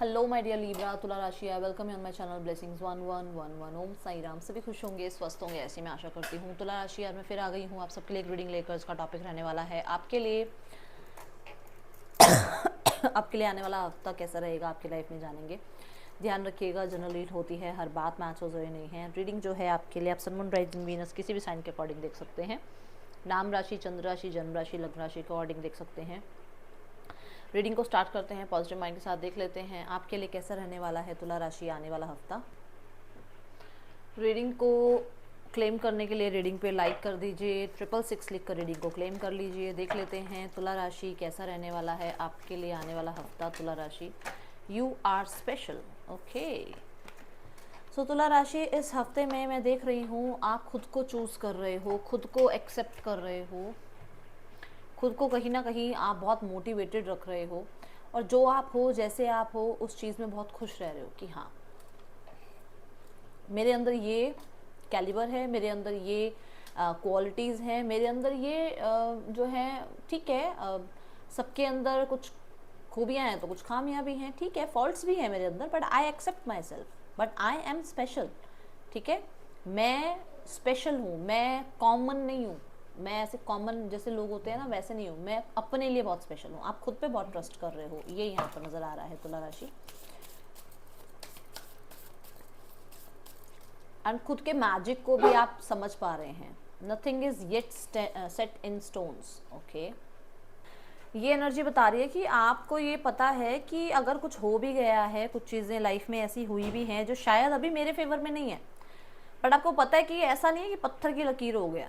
Hello my dear Libra तुला राशि, I welcome you on my channel blessings 1111। ओम साई राम। सभी खुश होंगे, स्वस्थ होंगे, ऐसी मैं आशा करती हूँ। तुला राशि यार मैं फिर आ गई हूँ आप सबके लिए एक रीडिंग लेकर। इसका टॉपिक रहने वाला है आपके लिए आपके लिए आने वाला हफ्ता कैसा रहेगा आपकी लाइफ में, जानेंगे। ध्यान रखिएगा, जनरल रीड होती है, हर बात मैच हो जाए नहीं है। रीडिंग जो है आपके लिए आप सन मून राइजिंग वीनस किसी भी साइन के अकॉर्डिंग देख सकते हैं। नाम राशि, चंद्र राशि, जन्म राशि, लग्न राशि के अकॉर्डिंग देख सकते हैं। रीडिंग को स्टार्ट करते हैं, पॉजिटिव माइंड के साथ देख लेते हैं आपके लिए कैसा रहने वाला है तुला राशि आने वाला हफ्ता। रीडिंग को क्लेम करने के लिए रीडिंग पे लाइक कर दीजिए, 666 लिख कर रीडिंग को क्लेम कर लीजिए। देख लेते हैं तुला राशि कैसा रहने वाला है आपके लिए आने वाला हफ्ता। तुला राशि, यू आर स्पेशल। ओके, सो तुला राशि इस हफ्ते में मैं देख रही हूँ आप खुद को चूज़ कर रहे हो, खुद को एक्सेप्ट कर रहे हो, खुद को कहीं ना कहीं आप बहुत मोटिवेटेड रख रहे हो, और जो आप हो, जैसे आप हो, उस चीज़ में बहुत खुश रह रहे हो कि हाँ मेरे अंदर ये कैलिबर है, मेरे अंदर ये क्वालिटीज़ हैं, मेरे अंदर ये जो है ठीक है। सबके अंदर कुछ खूबियाँ हैं तो कुछ खामियाँ भी हैं, ठीक है, फॉल्ट्स भी हैं मेरे अंदर, but I accept myself, but I am special. ठीक है, मैं स्पेशल हूँ, मैं कॉमन नहीं हूँ, मैं ऐसे कॉमन जैसे लोग होते हैं ना वैसे नहीं हूँ, मैं अपने लिए बहुत स्पेशल हूँ। आप खुद पे बहुत ट्रस्ट कर रहे हो, ये यहाँ पर नज़र आ रहा है तुला राशि। एंड खुद के मैजिक को भी आप समझ पा रहे हैं। Nothing is yet set in stones. Okay, ये एनर्जी बता रही है कि आपको ये पता है कि अगर कुछ हो भी गया है, कुछ चीज़ें लाइफ में ऐसी हुई भी हैं जो शायद अभी मेरे फेवर में नहीं है, बट आपको पता है कि ऐसा नहीं है कि पत्थर की लकीर हो गया।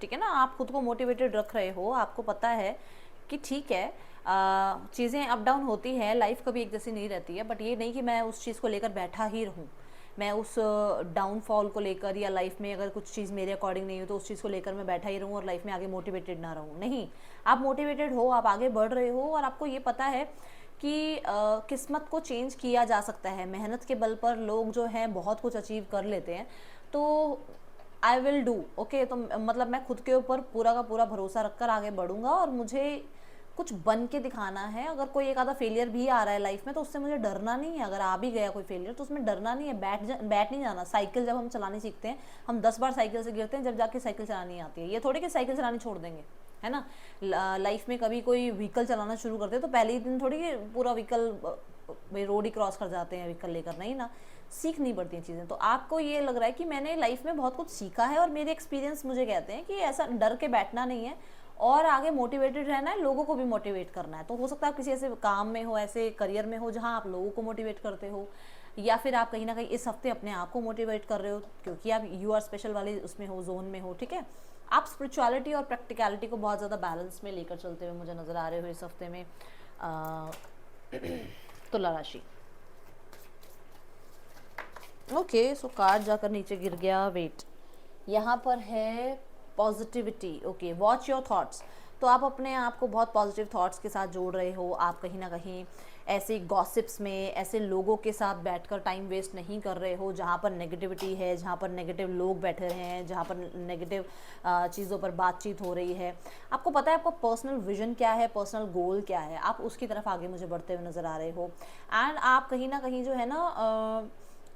ठीक है ना, आप खुद को मोटिवेटेड रख रहे हो, आपको पता है कि ठीक है चीज़ें अप डाउन होती है, लाइफ कभी एक जैसी नहीं रहती है, बट ये नहीं कि मैं उस चीज़ को लेकर बैठा ही रहूँ, मैं उस डाउनफॉल को लेकर, या लाइफ में अगर कुछ चीज़ मेरे अकॉर्डिंग नहीं हो तो उस चीज़ को लेकर मैं बैठा ही रहूँ और लाइफ में आगे मोटिवेटेड ना रहूँ। नहीं, आप मोटिवेटेड हो, आप आगे बढ़ रहे हो, और आपको ये पता है कि किस्मत को चेंज किया जा सकता है। मेहनत के बल पर लोग जो हैं बहुत कुछ अचीव कर लेते हैं, तो आई विल डू। ओके, तो मतलब मैं खुद के ऊपर पूरा का पूरा भरोसा रखकर आगे बढ़ूंगा, और मुझे कुछ बन के दिखाना है। अगर कोई एक आधा फेलियर भी आ रहा है लाइफ में तो उससे मुझे डरना नहीं है। अगर आ भी गया कोई फेलियर तो उसमें डरना नहीं है, बैठ नहीं जाना। साइकिल जब हम चलानी सीखते हैं, हम 10 बार साइकिल से गिरते हैं जब जाके साइकिल चलानी आती है। ये थोड़ी कि साइकिल चलानी छोड़ देंगे, है ना। लाइफ में कभी कोई व्हीकल चलाना शुरू करते हैं तो पहले ही दिन थोड़ी कि पूरा व्हीकल रोड ही क्रॉस कर जाते हैं व्हीकल लेकर, नहीं ना, सीखनी पड़ती हैं चीज़ें। तो आपको ये लग रहा है कि मैंने लाइफ में बहुत कुछ सीखा है, और मेरे एक्सपीरियंस मुझे कहते हैं कि ऐसा डर के बैठना नहीं है, और आगे मोटिवेटेड रहना है, लोगों को भी मोटिवेट करना है। तो हो सकता है आप किसी ऐसे काम में हो, ऐसे करियर में हो जहाँ आप लोगों को मोटिवेट करते हो, या फिर आप कहीं ना कहीं इस हफ्ते अपने आप को मोटिवेट कर रहे हो क्योंकि आप यू आर स्पेशल वाले उसमें हो, जोन में हो। ठीक है, आप स्पिरिचुअलिटी और प्रैक्टिकलिटी को बहुत ज़्यादा बैलेंस में लेकर चलते हुए मुझे नज़र आ रहे हो इस हफ्ते में तुला राशि। ओके, सो कार्ड जाकर नीचे गिर गया, वेट, यहाँ पर है positivity. Okay, watch your thoughts. तो आप अपने आप को बहुत पॉजिटिव थॉट्स के साथ जोड़ रहे हो। आप कहीं ना कहीं ऐसे गॉसिप्स में, ऐसे लोगों के साथ बैठकर टाइम वेस्ट नहीं कर रहे हो जहाँ पर नेगेटिविटी है, जहाँ पर नेगेटिव लोग बैठे हैं, जहाँ पर नेगेटिव चीज़ों पर बातचीत हो रही है। आपको पता है आपका पर्सनल विजन क्या है, पर्सनल गोल क्या है, आप उसकी तरफ आगे मुझे बढ़ते हुए नज़र आ रहे हो। एंड आप कहीं ना कहीं जो है ना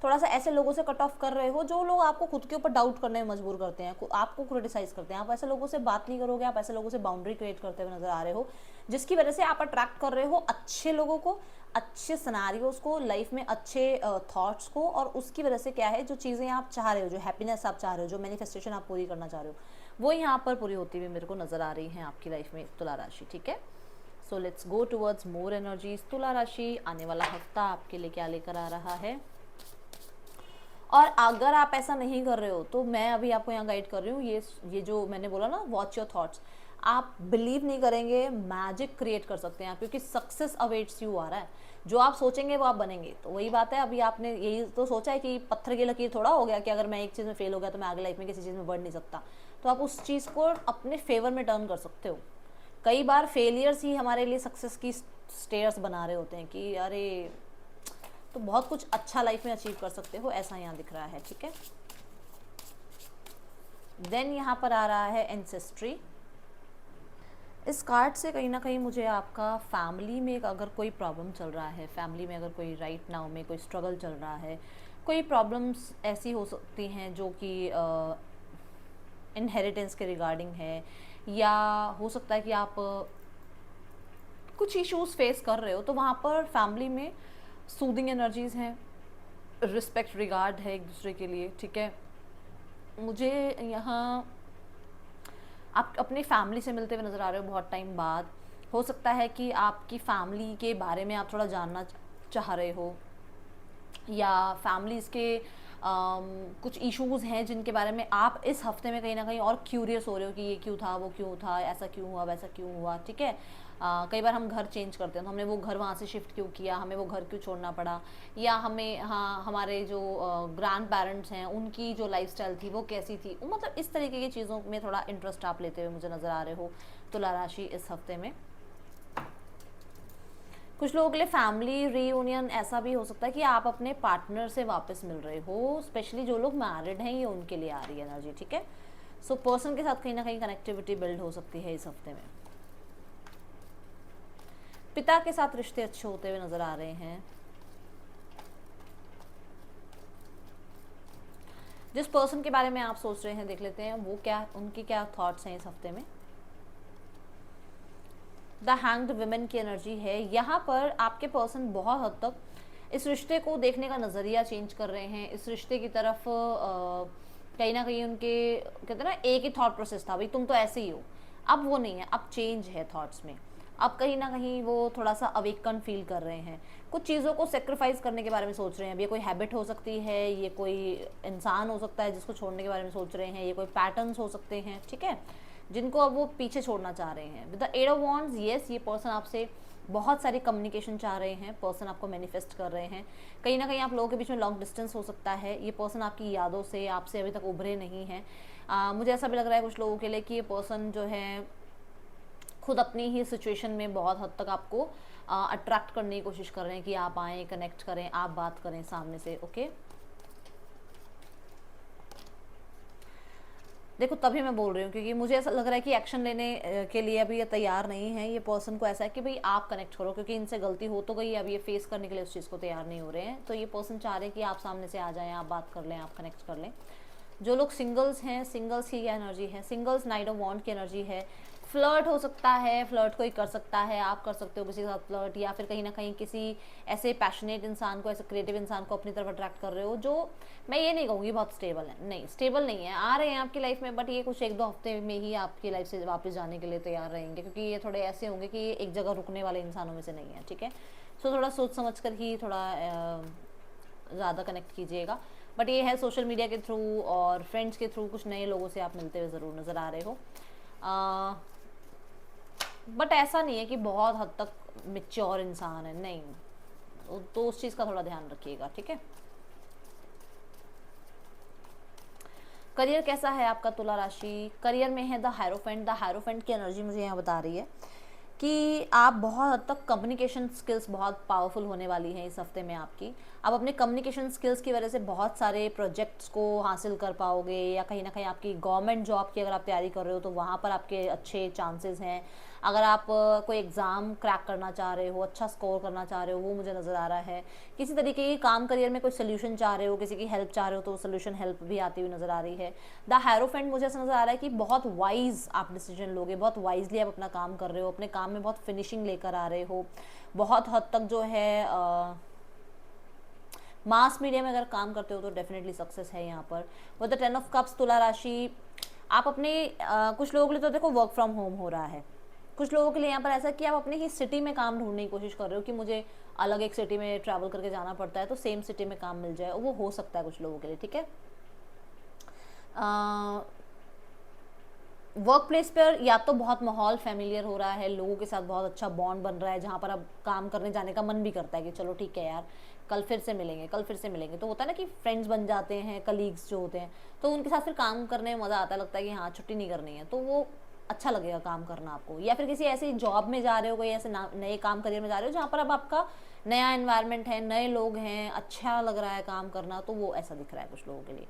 थोड़ा सा ऐसे लोगों से कट ऑफ कर रहे हो जो लोग आपको खुद के ऊपर डाउट करने में मजबूर करते हैं, आपको क्रिटिसाइज करते हैं। आप ऐसे लोगों से बात नहीं करोगे, आप ऐसे लोगों से बाउंड्री क्रिएट करते हुए नजर आ रहे हो, जिसकी वजह से आप अट्रैक्ट कर रहे हो अच्छे लोगों को, अच्छे सिनारियोज को, लाइफ में अच्छे थॉट्स को, और उसकी वजह से क्या है, जो चीज़ें आप चाह रहे हो, जो हैप्पीनेस आप चाह रहे हो, जो मैनिफेस्टेशन आप पूरी करना चाह रहे हो, वो यहाँ पर पूरी होती हुई मेरे को नजर आ रही है आपकी लाइफ में तुला राशि। ठीक है, so let's go towards more energies. तुला राशि आने वाला हफ्ता आपके लिए क्या लेकर आ रहा है, और अगर आप ऐसा नहीं कर रहे हो तो मैं अभी आपको यहाँ गाइड कर रही हूँ। ये जो मैंने बोला ना, वॉच योर थॉट्स, आप बिलीव नहीं करेंगे, मैजिक क्रिएट कर सकते हैं आप, क्योंकि सक्सेस अवेट्स यू आ रहा है। जो आप सोचेंगे वो आप बनेंगे। तो वही बात है, अभी आपने यही तो सोचा है कि पत्थर की लकीर थोड़ा हो गया कि अगर मैं एक चीज़ में फेल हो गया तो मैं आगे लाइफ में किसी चीज़ में बढ़ नहीं सकता। तो आप उस चीज़ को अपने फेवर में टर्न कर सकते हो। कई बार फेलियर्स ही हमारे लिए सक्सेस की स्टेयर्स बना रहे होते हैं कि अरे, तो बहुत कुछ अच्छा लाइफ में अचीव कर सकते हो, ऐसा यहाँ दिख रहा है। ठीक है, देन यहाँ पर आ रहा है एंसेस्ट्री। इस कार्ड से कहीं ना कहीं मुझे आपका फैमिली में अगर कोई प्रॉब्लम चल रहा है, फैमिली में अगर कोई राइट नाउ में कोई स्ट्रगल चल रहा है, कोई प्रॉब्लम्स ऐसी हो सकती हैं जो कि इनहेरिटेंस के रिगार्डिंग है, या हो सकता है कि आप कुछ इश्यूज फेस कर रहे हो, तो वहाँ पर फैमिली में सूदिंग एनर्जीज़ हैं, रिस्पेक्ट रिगार्ड है एक दूसरे के लिए, ठीक है। मुझे यहाँ आप अपनी फैमिली से मिलते हुए नज़र आ रहे हो बहुत टाइम बाद। हो सकता है कि आपकी फैमिली के बारे में आप थोड़ा जानना चाह रहे हो, या फैमिलीज़ के कुछ इश्यूज़ हैं जिनके बारे में आप इस हफ्ते में कहीं ना कहीं और क्यूरियस हो रहे हो कि ये क्यों था, वो क्यों था, ऐसा क्यों हुआ, वैसा क्यों हुआ, ठीक है। कई बार हम घर चेंज करते हैं तो हमने वो घर वहाँ से शिफ्ट क्यों किया, हमें वो घर क्यों छोड़ना पड़ा, या हमें, हाँ, हमारे जो ग्रैंड पेरेंट्स हैं उनकी जो लाइफस्टाइल थी वो कैसी थी, मतलब इस तरीके की चीज़ों में थोड़ा इंटरेस्ट आप लेते हुए मुझे नज़र आ रहे हो तुला राशि इस हफ्ते में। कुछ लोगों के लिए फैमिली रीयूनियन ऐसा भी हो सकता है कि आप अपने पार्टनर से वापस मिल रहे हो, स्पेशली जो लोग मैरिड हैं ये उनके लिए आ रही है एनर्जी, ठीक है। सो पर्सन के साथ कहीं ना कहीं कनेक्टिविटी बिल्ड हो सकती है इस हफ्ते में। पिता के साथ रिश्ते अच्छे होते हुए नजर आ रहे हैं। जिस पर्सन के बारे में आप सोच रहे हैं देख लेते हैं वो क्या, उनकी क्या थॉट्स हैं इस हफ्ते में। द हैंग्ड वुमेन की एनर्जी है। यहाँ पर आपके पर्सन बहुत हद तक इस रिश्ते को देखने का नज़रिया चेंज कर रहे हैं, इस रिश्ते की तरफ कहीं ना कहीं उनके, कहते हैं ना, एक ही थॉट प्रोसेस था, भाई तुम तो ऐसे ही हो, अब वो नहीं है, अब चेंज है थॉट्स में। अब कहीं ना कहीं वो थोड़ा सा अवेकन फील कर रहे हैं, कुछ चीज़ों को सेक्रीफाइस करने के बारे में सोच रहे हैं। अब ये कोई हैबिट हो सकती है, ये कोई इंसान हो सकता है जिसको छोड़ने के बारे में सोच रहे हैं, ये कोई पैटर्न्स हो सकते हैं, ठीक है, जिनको अब वो पीछे छोड़ना चाह रहे हैं। With the eight of wands, yes, ये पर्सन आपसे बहुत सारी कम्युनिकेशन चाह रहे हैं, पर्सन आपको मैनिफेस्ट कर रहे हैं। कहीं ना कहीं आप लोगों के बीच में लॉन्ग डिस्टेंस हो सकता है, ये पर्सन आपकी यादों से, आपसे अभी तक उभरे नहीं हैं। मुझे ऐसा भी लग रहा है कुछ लोगों के लिए कि ये पर्सन जो है खुद अपनी ही सिचुएशन में बहुत हद तक आपको अट्रैक्ट करने की कोशिश कर रहे हैं कि आप आएँ, कनेक्ट करें, आप बात करें सामने से, ओके। देखो तभी मैं बोल रही हूँ क्योंकि मुझे ऐसा लग रहा है कि एक्शन लेने के लिए अभी ये तैयार नहीं है। ये पर्सन को ऐसा है कि भाई आप कनेक्ट करो, क्योंकि इनसे गलती हो तो गई, अब ये फेस करने के लिए उस चीज़ को तैयार नहीं हो रहे हैं। तो ये पर्सन चाह रहे हैं कि आप सामने से आ जाएं, आप बात कर लें, आप कनेक्ट कर लें। जो लोग सिंगल्स हैं, सिंगल्स की क्या एनर्जी है, सिंगल्स नाइट ऑफ वॉन्ड की एनर्जी है। फ्लर्ट हो सकता है, फ्लर्ट कोई कर सकता है, आप कर सकते हो किसी के साथ फ्लर्ट, या फिर कहीं ना कहीं किसी ऐसे पैशनेट इंसान को, ऐसे क्रिएटिव इंसान को अपनी तरफ अट्रैक्ट कर रहे हो, जो मैं ये नहीं कहूँगी बहुत स्टेबल है, नहीं स्टेबल नहीं है, आ रहे हैं आपकी लाइफ में, बट ये कुछ एक दो हफ्ते में ही आपकी लाइफ से वापस जाने के लिए तैयार रहेंगे, क्योंकि ये थोड़े ऐसे होंगे कि ये एक जगह रुकने वाले इंसानों में से नहीं है, ठीक है। सो थोड़ा सोच समझ कर ही थोड़ा ज़्यादा कनेक्ट कीजिएगा। बट ये है सोशल मीडिया के थ्रू और फ्रेंड्स के थ्रू कुछ नए लोगों से आप मिलते हुए ज़रूर नज़र आ रहे हो। बट ऐसा नहीं है कि बहुत हद तक मैच्योर इंसान है, नहीं, तो उस चीज़ का थोड़ा ध्यान रखिएगा, ठीक है। करियर कैसा है आपका तुला राशि। करियर में है द हायरोफेंट। द हायरोफेंट की एनर्जी मुझे यहाँ बता रही है कि आप बहुत हद तक कम्युनिकेशन स्किल्स बहुत पावरफुल होने वाली हैं इस हफ्ते में आपकी। आप अपने कम्युनिकेशन स्किल्स की वजह से बहुत सारे प्रोजेक्ट्स को हासिल कर पाओगे, या कहीं ना कहीं आपकी गवर्नमेंट जॉब की अगर आप तैयारी कर रहे हो तो वहाँ पर आपके अच्छे चांसेस हैं। अगर आप कोई एग्ज़ाम क्रैक करना चाह रहे हो, अच्छा स्कोर करना चाह रहे हो, वो मुझे नज़र आ रहा है। किसी तरीके की काम करियर में कोई सोल्यूशन चाह रहे हो, किसी की हेल्प चाह रहे हो, तो सोल्यूशन हेल्प भी आती हुई नज़र आ रही है। द हायरोफेंट मुझे ऐसा नज़र आ रहा है कि बहुत वाइज आप डिसीजन लोगे, बहुत वाइजली आप अपना काम कर रहे हो, अपने काम में बहुत फिनिशिंग लेकर आ रहे हो, बहुत हद तक जो है मास मीडिया में अगर काम करते हो तो डेफिनेटली सक्सेस है यहाँ पर। विद द 10 ऑफ कप्स तुला राशि, आप अपने कुछ लोगों के लिए तो देखो वर्क फ्रॉम होम हो रहा है, कुछ लोगों के लिए यहाँ पर ऐसा कि आप अपनी ही सिटी में काम ढूंढने की कोशिश कर रहे हो कि मुझे अलग एक सिटी में ट्रैवल करके जाना पड़ता है तो सेम सिटी में काम मिल जाए, वो हो सकता है कुछ लोगों के लिए, ठीक है। वर्क प्लेस पर या तो बहुत माहौल फेमिलियर हो रहा है, लोगों के साथ बहुत अच्छा बॉन्ड बन रहा है, जहाँ पर अब काम करने जाने का मन भी करता है कि चलो ठीक है यार, कल फिर से मिलेंगे, कल फिर से मिलेंगे। तो होता है ना कि फ्रेंड्स बन जाते हैं, कलीग्स जो होते हैं, तो उनके साथ फिर काम करने में मज़ा आता है, लगता है कि हाँ छुट्टी नहीं करनी है, तो वो अच्छा लगेगा काम करना आपको। या फिर किसी ऐसी जॉब में जा रहे हो, कोई ऐसे नए काम करियर में जा रहे हो जहाँ पर अब आपका नया एनवायरनमेंट है, नए लोग हैं, अच्छा लग रहा है काम करना, तो वो ऐसा दिख रहा है कुछ लोगों के लिए।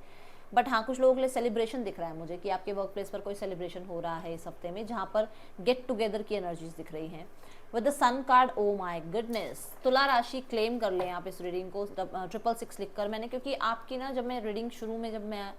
बट हाँ, कुछ लोगों के लिए सेलिब्रेशन दिख रहा है मुझे कि आपके वर्क प्लेस पर कोई सेलिब्रेशन हो रहा है इस हफ्ते में, जहाँ पर गेट टुगेदर की एनर्जीज दिख रही हैं with the sun card. Oh my goodness, तुला राशि क्लेम कर लें आप इस रीडिंग को 666 लिखकर मैंने, क्योंकि आपकी ना जब मैं रीडिंग शुरू में जब मैं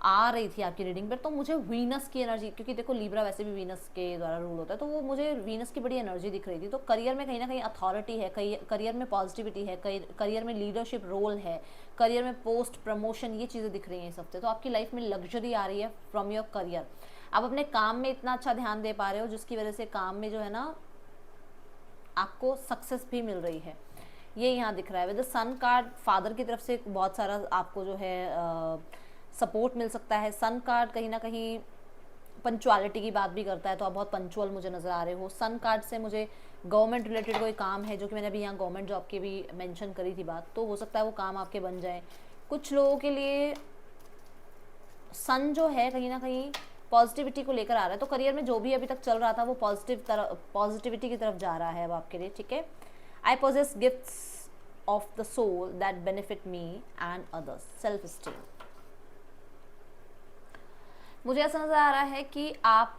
आ रही थी आपकी रीडिंग पर, तो मुझे वीनस की एनर्जी, क्योंकि देखो लीब्रा वैसे भी वीनस के द्वारा रूल होता है, तो वो मुझे वीनस की बड़ी एनर्जी दिख रही थी। तो करियर में कहीं ना कहीं अथॉरिटी है, करियर में पॉजिटिविटी है, करियर में लीडरशिप रोल है, करियर में पोस्ट प्रमोशन, ये चीज़ें दिख रही हैं इस हफ्ते। तो आपकी लाइफ में लग्जरी आ रही है फ्रॉम योर करियर। आप अपने काम में इतना अच्छा ध्यान दे पा रहे हो जिसकी वजह से काम में जो है ना आपको सक्सेस भी मिल रही है, ये यहाँ दिख रहा है। With the sun card father की तरफ से बहुत सारा आपको जो है सपोर्ट मिल सकता है। सन कार्ड कहीं ना कहीं पंचुअलिटी की बात भी करता है, तो आप बहुत पंचुअल मुझे नज़र आ रहे हो। सन कार्ड से मुझे गवर्नमेंट रिलेटेड कोई काम है, जो कि मैंने अभी यहाँ गवर्नमेंट जॉब की भी मेंशन करी थी बात, तो हो सकता है वो काम आपके बन जाए। कुछ लोगों के लिए सन जो है कहीं ना कहीं पॉजिटिविटी को लेकर आ रहा है, तो करियर में जो भी अभी तक चल रहा था वो पॉजिटिविटी की तरफ जा रहा है अब आपके लिए, ठीक है। I possess gifts of the soul that benefit me and others, self esteem. मुझे ऐसा नज़र आ रहा है कि आप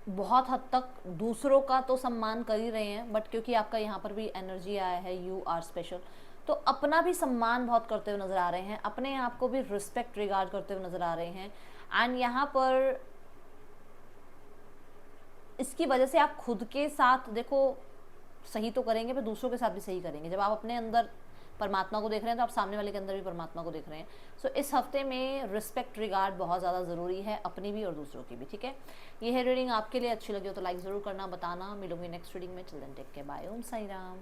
बहुत हद तक दूसरों का तो सम्मान कर ही रहे हैं, बट क्योंकि आपका यहाँ पर भी एनर्जी आया है यू आर स्पेशल, तो अपना भी सम्मान बहुत करते हुए नज़र आ रहे हैं, अपने आप को भी रिस्पेक्ट रिगार्ड करते हुए नज़र आ रहे हैं। एंड यहाँ पर इसकी वजह से आप खुद के साथ देखो सही तो करेंगे, पर दूसरों के साथ भी सही करेंगे। जब आप अपने अंदर परमात्मा को देख रहे हैं तो आप सामने वाले के अंदर भी परमात्मा को देख रहे हैं। सो इस हफ्ते में रिस्पेक्ट रिगार्ड बहुत ज़्यादा ज़रूरी है, अपनी भी और दूसरों की भी, ठीक है। ये है रीडिंग, आपके लिए अच्छी लगी हो तो लाइक ज़रूर करना, बताना। मिलूंगी नेक्स्ट रीडिंग में, चिल्ड्रन टेक के बाय, ओम साई राम।